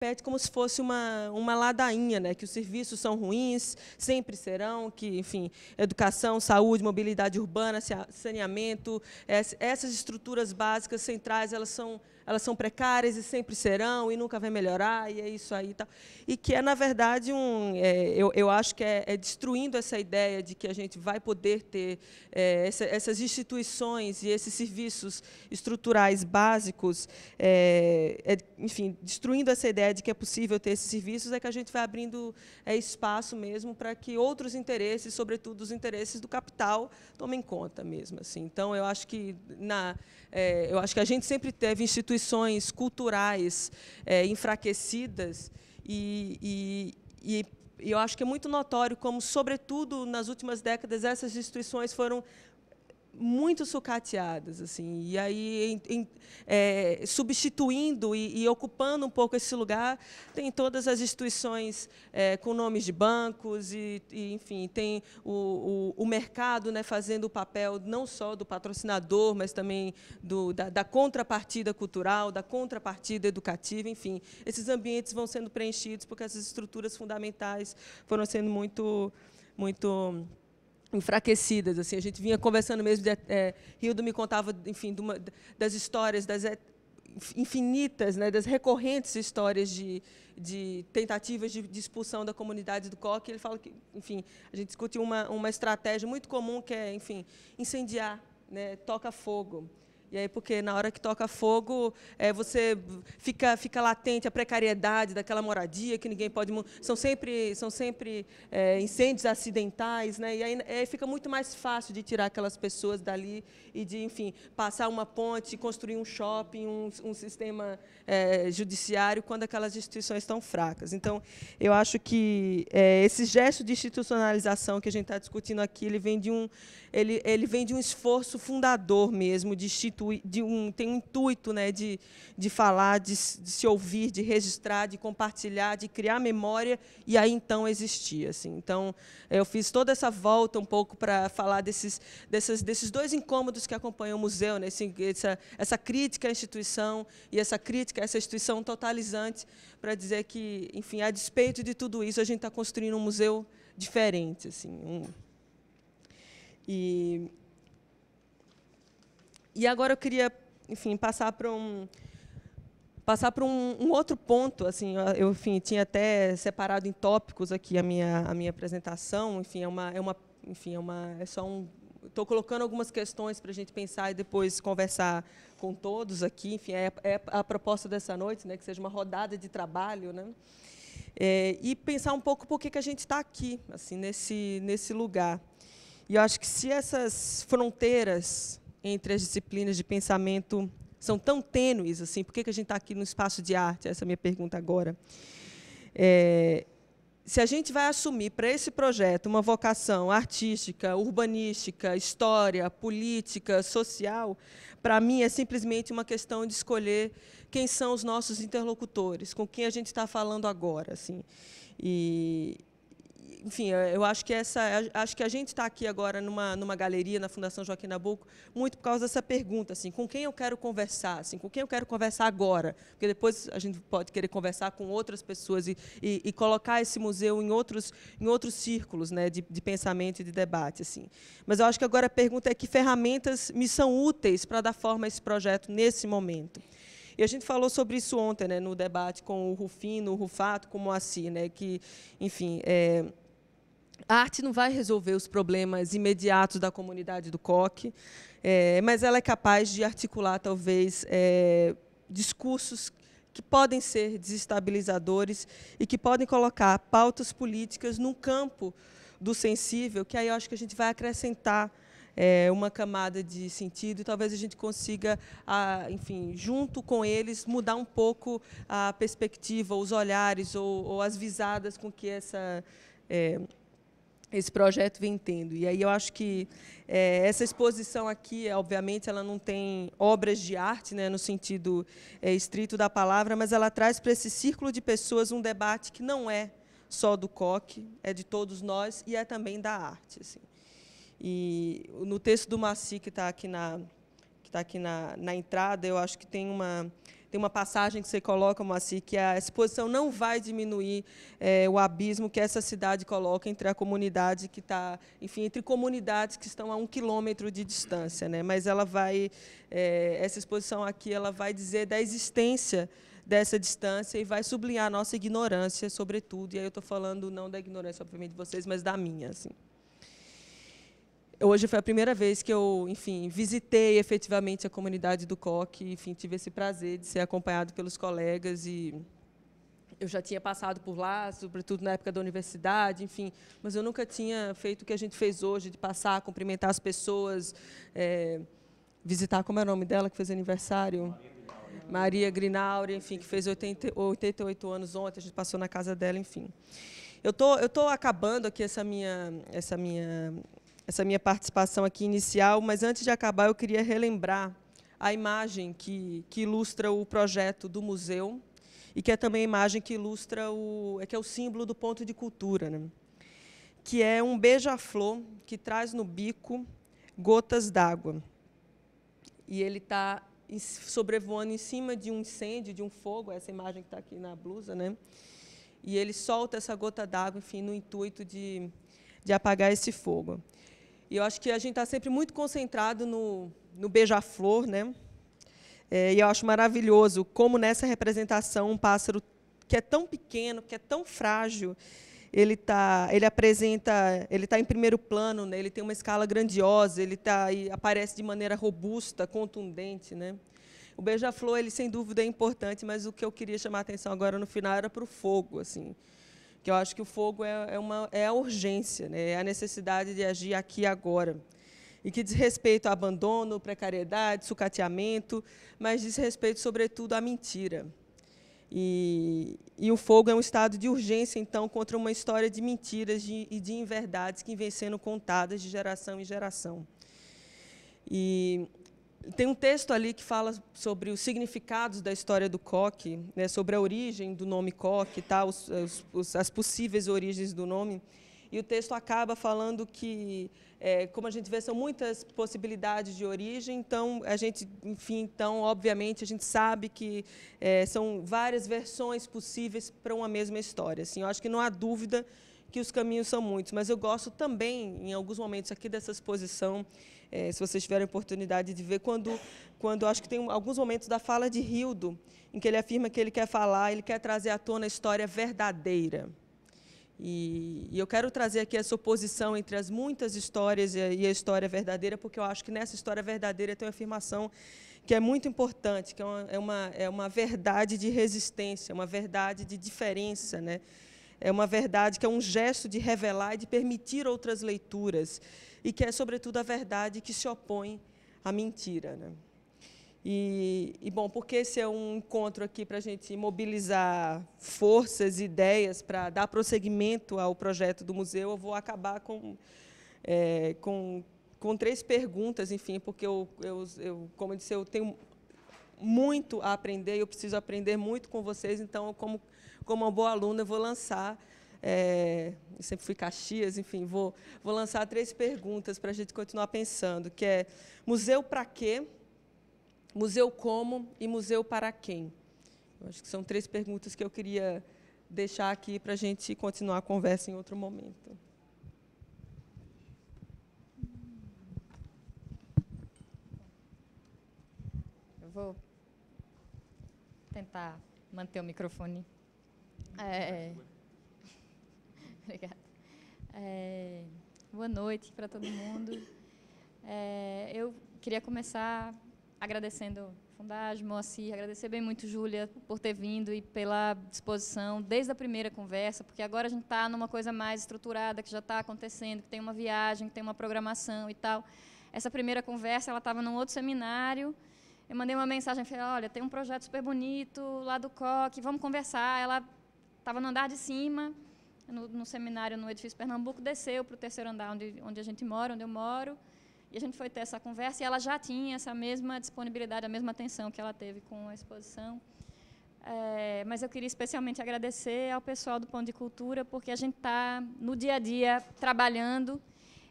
repete como se fosse uma ladainha, né? Que os serviços são ruins, sempre serão, que, enfim, educação, saúde, mobilidade urbana, saneamento, essas estruturas básicas centrais, elas são precárias e sempre serão, e nunca vai melhorar, e é isso aí. Tal. E que é, na verdade, eu acho que é destruindo essa ideia de que a gente vai poder ter essas instituições e esses serviços estruturais básicos, enfim, destruindo essa ideia de que é possível ter esses serviços, é que a gente vai abrindo espaço mesmo para que outros interesses, sobretudo os interesses do capital, tomem conta mesmo. Assim. Então, eu acho que a gente sempre teve instituições culturais enfraquecidas e eu acho que é muito notório como, sobretudo nas últimas décadas, essas instituições foram muito sucateadas, assim, e aí substituindo e ocupando um pouco esse lugar, tem todas as instituições com nomes de bancos enfim, tem o mercado, né, fazendo o papel não só do patrocinador, mas também da contrapartida cultural, da contrapartida educativa, enfim, esses ambientes vão sendo preenchidos porque essas estruturas fundamentais foram sendo muito enfraquecidas, assim, a gente vinha conversando mesmo, Hildo me contava, enfim, das histórias, das infinitas, né, das recorrentes histórias de tentativas de expulsão da comunidade do coque. Ele fala que, enfim, a gente discutiu uma estratégia muito comum que é, enfim, incendiar, né, toca fogo. E aí, porque na hora que toca fogo, você fica latente a precariedade daquela moradia que ninguém pode. São sempre incêndios acidentais, né? E aí fica muito mais fácil de tirar aquelas pessoas dali e de, enfim, passar uma ponte, construir um shopping, um sistema judiciário quando aquelas instituições estão fracas. Então, eu acho que esse gesto de institucionalização que a gente está discutindo aqui, ele vem de um esforço fundador mesmo, tem um intuito, né, de falar, de se ouvir, de registrar, de compartilhar, de criar memória, e aí, então, existir. Assim. Então, eu fiz toda essa volta um pouco para falar desses dois incômodos que acompanham o museu, né, essa crítica à instituição e essa crítica a essa instituição totalizante, para dizer que, enfim, a despeito de tudo isso, a gente está construindo um museu diferente. Assim, E agora eu queria, enfim, passar para um outro ponto. Assim, eu, enfim, tinha até separado em tópicos aqui a minha apresentação. Enfim, estou colocando algumas questões para a gente pensar e depois conversar com todos aqui. Enfim, é a proposta dessa noite, né, que seja uma rodada de trabalho, né, e pensar um pouco por que a gente está aqui, assim, nesse lugar. E eu acho que se essas fronteiras entre as disciplinas de pensamento são tão tênues, assim, por que a gente está aqui no espaço de arte? Essa é a minha pergunta agora. Se a gente vai assumir para esse projeto uma vocação artística, urbanística, história, política, social, para mim é simplesmente uma questão de escolher quem são os nossos interlocutores, com quem a gente está falando agora. Assim. Enfim, eu acho que a gente está aqui agora numa galeria na Fundação Joaquim Nabuco muito por causa dessa pergunta, assim, com quem eu quero conversar, assim, com quem eu quero conversar agora, porque depois a gente pode querer conversar com outras pessoas e colocar esse museu em outros círculos, né, de pensamento e de debate, assim. Mas eu acho que agora a pergunta é que ferramentas me são úteis para dar forma a esse projeto nesse momento. E a gente falou sobre isso ontem, né, no debate com o Rufino, o Rufato, com o Moacir, né, que, enfim, a arte não vai resolver os problemas imediatos da comunidade do coque, mas ela é capaz de articular, talvez, discursos que podem ser desestabilizadores e que podem colocar pautas políticas num campo do sensível, que aí eu acho que a gente vai acrescentar uma camada de sentido e talvez a gente consiga, enfim, junto com eles, mudar um pouco a perspectiva, os olhares ou as visadas com que esse projeto vem tendo. E aí eu acho que essa exposição aqui, obviamente, ela não tem obras de arte, né, no sentido estrito da palavra, mas ela traz para esse círculo de pessoas um debate que não é só do coque, é de todos nós e é também da arte. Assim. E no texto do Maci, que está aqui na entrada, eu acho que tem tem uma passagem que você coloca, Moacir, que a exposição não vai diminuir o abismo que essa cidade coloca entre a comunidade que está, enfim, entre comunidades que estão a 1 quilômetro de distância, né? Mas ela vai, essa exposição aqui, ela vai dizer da existência dessa distância e vai sublinhar a nossa ignorância, sobretudo. E aí eu estou falando não da ignorância, obviamente, de vocês, mas da minha, assim. Hoje foi a primeira vez que eu, enfim, visitei efetivamente a comunidade do Coque, enfim, tive esse prazer de ser acompanhado pelos colegas e eu já tinha passado por lá, sobretudo na época da universidade, enfim, mas eu nunca tinha feito o que a gente fez hoje, de passar, cumprimentar as pessoas, visitar, como é o nome dela, que fez aniversário? Maria Grinauri, enfim, que fez 88 anos ontem, a gente passou na casa dela, enfim. Eu tô acabando aqui essa minha participação aqui inicial, mas antes de acabar eu queria relembrar a imagem que ilustra o projeto do museu e que é também a imagem que ilustra que é o símbolo do ponto de cultura, né? Que é um beija-flor que traz no bico gotas d'água. E ele está sobrevoando em cima de um incêndio, de um fogo, essa imagem que está aqui na blusa, né? E ele solta essa gota d'água, enfim, no intuito de apagar esse fogo. E eu acho que a gente está sempre muito concentrado no beija-flor, né? E eu acho maravilhoso como, nessa representação, um pássaro que é tão pequeno, que é tão frágil, ele está em primeiro plano, né? Ele tem uma escala grandiosa, ele aparece de maneira robusta, contundente, né? O beija-flor, ele sem dúvida é importante, mas o que eu queria chamar a atenção agora no final era para o fogo, assim, que eu acho que o fogo é a urgência, né? É a necessidade de agir aqui e agora. E que diz respeito ao abandono, precariedade, sucateamento, mas diz respeito, sobretudo, à mentira. E o fogo é um estado de urgência, então, contra uma história de mentiras e de inverdades que vêm sendo contadas de geração em geração. E tem um texto ali que fala sobre os significados da história do Coque, né, sobre a origem do nome Coque, tá, as possíveis origens do nome. E o texto acaba falando que, como a gente vê, são muitas possibilidades de origem, então, obviamente, a gente sabe que são várias versões possíveis para uma mesma história. Assim, eu acho que não há dúvida que os caminhos são muitos, mas eu gosto também, em alguns momentos aqui dessa exposição, se vocês tiverem oportunidade de ver, quando acho que tem alguns momentos da fala de Hildo, em que ele afirma que ele quer trazer à tona a história verdadeira. E eu quero trazer aqui essa oposição entre as muitas histórias e a história verdadeira, porque eu acho que nessa história verdadeira tem uma afirmação que é muito importante, que é uma verdade de resistência, uma verdade de diferença, né? É uma verdade que é um gesto de revelar e de permitir outras leituras, e que é, sobretudo, a verdade que se opõe à mentira, né? Bom, porque esse é um encontro aqui para a gente mobilizar forças, ideias, para dar prosseguimento ao projeto do museu, eu vou acabar com 3 perguntas, enfim, porque como eu disse, eu tenho muito a aprender, eu preciso aprender muito com vocês, então, como uma boa aluna, eu vou lançar, eu sempre fui Caxias, enfim, vou lançar 3 perguntas para a gente continuar pensando, que é museu para quê? Museu como e museu para quem? Eu acho que são 3 perguntas que eu queria deixar aqui para a gente continuar a conversa em outro momento. Eu vou tentar manter o microfone. Obrigada. Boa noite para todo mundo. Eu queria começar agradecendo Fundagem, Moacir, agradecer bem muito Júlia por ter vindo e pela disposição desde a primeira conversa, porque agora a gente está numa coisa mais estruturada, que já está acontecendo, que tem uma viagem, que tem uma programação e tal. Essa primeira conversa, ela estava num outro seminário, eu mandei uma mensagem, falei, olha, tem um projeto super bonito lá do Coque, vamos conversar. Ela estava no andar de cima, no seminário no Edifício Pernambuco, desceu para o 3º andar onde a gente mora, onde eu moro, e a gente foi ter essa conversa, e ela já tinha essa mesma disponibilidade, a mesma atenção que ela teve com a exposição. Mas eu queria especialmente agradecer ao pessoal do Ponto de Cultura, porque a gente está, no dia a dia, trabalhando,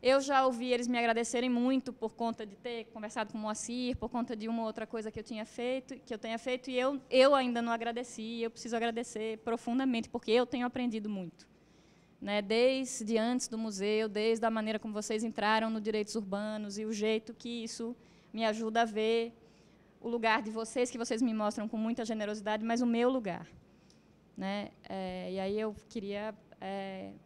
Eu já ouvi eles me agradecerem muito por conta de ter conversado com o Moacir, por conta de uma outra coisa que eu tenha feito, e eu ainda não agradeci, eu preciso agradecer profundamente, porque eu tenho aprendido muito. Né, desde antes do museu, desde a maneira como vocês entraram no Direitos Urbanos e o jeito que isso me ajuda a ver o lugar de vocês, que vocês me mostram com muita generosidade, mas o meu lugar. Né? E aí eu queria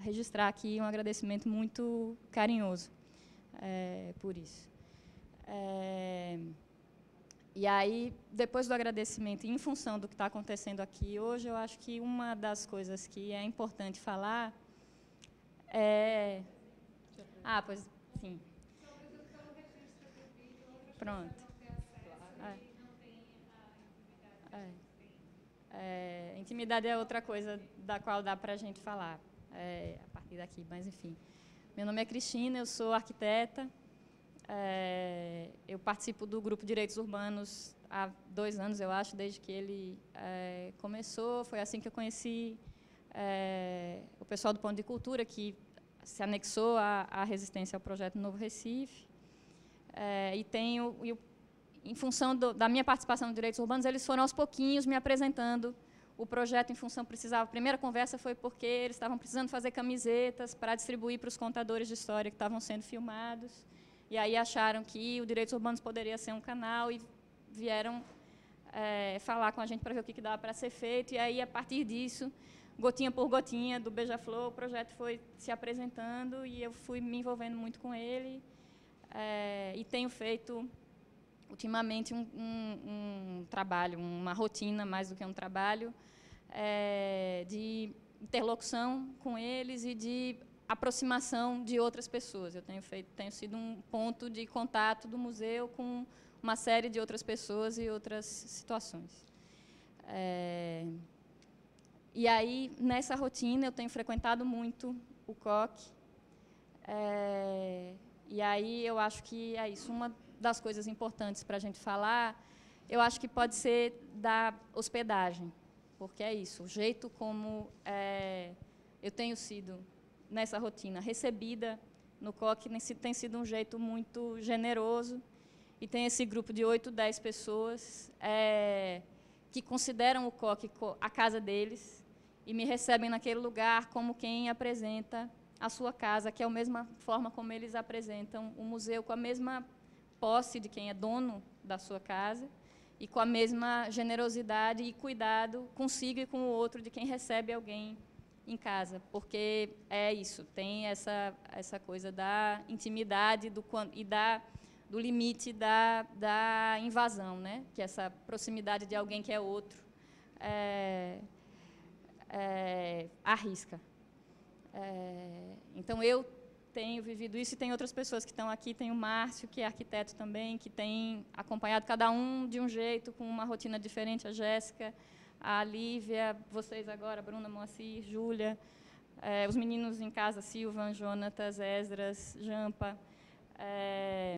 registrar aqui um agradecimento muito carinhoso por isso. E aí, depois do agradecimento, em função do que está acontecendo aqui hoje, eu acho que uma das coisas que é importante falar pois, sim. Pronto. Intimidade é outra coisa da qual dá para a gente falar a partir daqui, mas, enfim. Meu nome é Cristina, eu sou arquiteta. Eu participo do Grupo Direitos Urbanos há 2 anos, eu acho, desde que ele começou. Foi assim que eu conheci o pessoal do Ponto de Cultura, que se anexou à resistência ao projeto Novo Recife. Em função da minha participação nos Direitos Urbanos, eles foram aos pouquinhos me apresentando o projeto em função precisava. A primeira conversa foi porque eles estavam precisando fazer camisetas para distribuir para os contadores de história que estavam sendo filmados. E aí acharam que o Direitos Urbanos poderia ser um canal e vieram falar com a gente para ver o que dava para ser feito. E aí, a partir disso, gotinha por gotinha, do Beija-Flor, o projeto foi se apresentando e eu fui me envolvendo muito com ele. E tenho feito, ultimamente, um trabalho, uma rotina, mais do que um trabalho, de interlocução com eles e de aproximação de outras pessoas. Eu tenho sido um ponto de contato do museu com uma série de outras pessoas e outras situações. E aí, nessa rotina, eu tenho frequentado muito o COC. E aí, eu acho que é isso. Uma das coisas importantes para a gente falar, eu acho que pode ser da hospedagem, porque é isso. O jeito como eu tenho sido, nessa rotina, recebida no COC, tem sido um jeito muito generoso. E tem esse grupo de 8, 10 pessoas que consideram o COC a casa deles e me recebem naquele lugar como quem apresenta a sua casa, que é a mesma forma como eles apresentam o museu, com a mesma posse de quem é dono da sua casa e com a mesma generosidade e cuidado consigo e com o outro de quem recebe alguém em casa, porque é isso, tem essa coisa da intimidade e do limite da invasão, né? Que essa proximidade de alguém que é outro arrisca. Então, eu tenho vivido isso e tem outras pessoas que estão aqui. Tem o Márcio, que é arquiteto também, que tem acompanhado cada um de um jeito, com uma rotina diferente. A Jéssica, a Lívia, vocês agora, Bruna, Moacir, Júlia, os meninos em casa, Silvan, Jonatas, Esdras, Jampa.